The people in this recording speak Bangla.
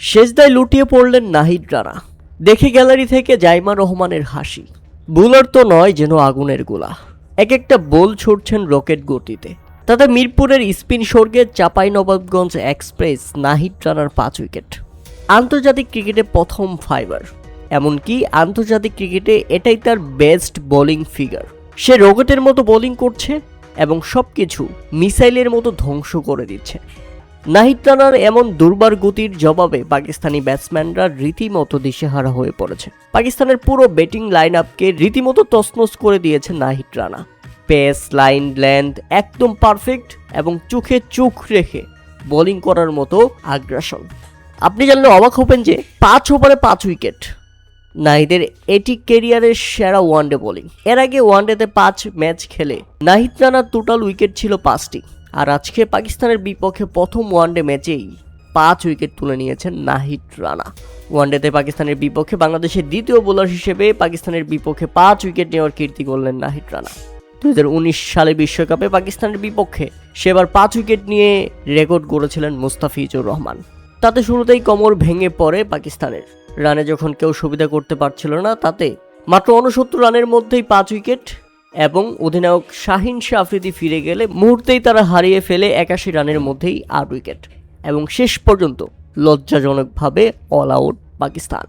সেজদায় লুটিয়ে পড়লেন নাহিদ রানা। দেখে গ্যালারি থেকে জাইমা রহমানের হাসি। বোলার তো নয়, যেন আগুনের গোলা। এক একটা বল ছুটছেন রকেট গতিতে। তাতে মিরপুরের স্পিন স্বর্গে চাঁপাইনবাবগঞ্জ এক্সপ্রেস নাহিদ রানার 5 উইকেট। আন্তর্জাতিক ক্রিকেটে প্রথম ফাইবার, এমনকি আন্তর্জাতিক ক্রিকেটে এটাই তার বেস্ট বোলিং ফিগার। সে রকেটের মতো বোলিং করছে এবং সবকিছু মিসাইলের মতো ধ্বংস করে দিচ্ছে। নাহিদ রানার এমন দুর্বার গতির জবাবে পাকিস্তানি ব্যাটসম্যানরা রীতিমতো দিশেহারা হয়ে পড়েছে। পাকিস্তানের পুরো ব্যাটিং লাইন আপকে রীতিমতো তছনছ করে দিয়েছে Nahid Rana. Pace, line, length একদম পারফেক্ট এবং চোখে চোখ রেখে বোলিং করার মতো আগ্রাসন। আপনি জানলে অবাক হবেন যে 5 ওভারে 5 উইকেট। নাহিদের এটি ক্যারিয়ারের সেরা ওয়ানডে বোলিং। এর আগে ওয়ানডেতে 5 ম্যাচ খেলে নাহিদ রানার টোটাল উইকেট ছিল 5টি। আর আজকে পাকিস্তানের বিপক্ষে প্রথম ওয়ানডে ম্যাচেই 5 উইকেট তুলে নিয়েছেন নাহিদ রানা। ওয়ানডেতে পাকিস্তানের বিপক্ষে বাংলাদেশের দ্বিতীয় বোলার হিসেবে পাকিস্তানের বিপক্ষে 5 উইকেট নেওয়ার কীর্তি করলেন নাহিদ রানা। 2019 সালে বিশ্বকাপে পাকিস্তানের বিপক্ষে সেবার 5 উইকেট নিয়ে রেকর্ড গড়েছিলেন মুস্তাফিজুর রহমান। তাতে শুরুতেই কোমর ভেঙে পড়ে পাকিস্তানের। রানে যখন কেউ সুবিধা করতে পারছিল না, তাতে মাত্র 69 রানের মধ্যেই 5 উইকেট এবং অধিনায়ক শাহিন শাহ আফ্রিদি ফিরে গেলে মুহূর্তেই তারা হারিয়ে ফেলে 81 রানের মধ্যেই 8 উইকেট এবং শেষ পর্যন্ত লজ্জাজনকভাবে অল আউট পাকিস্তান।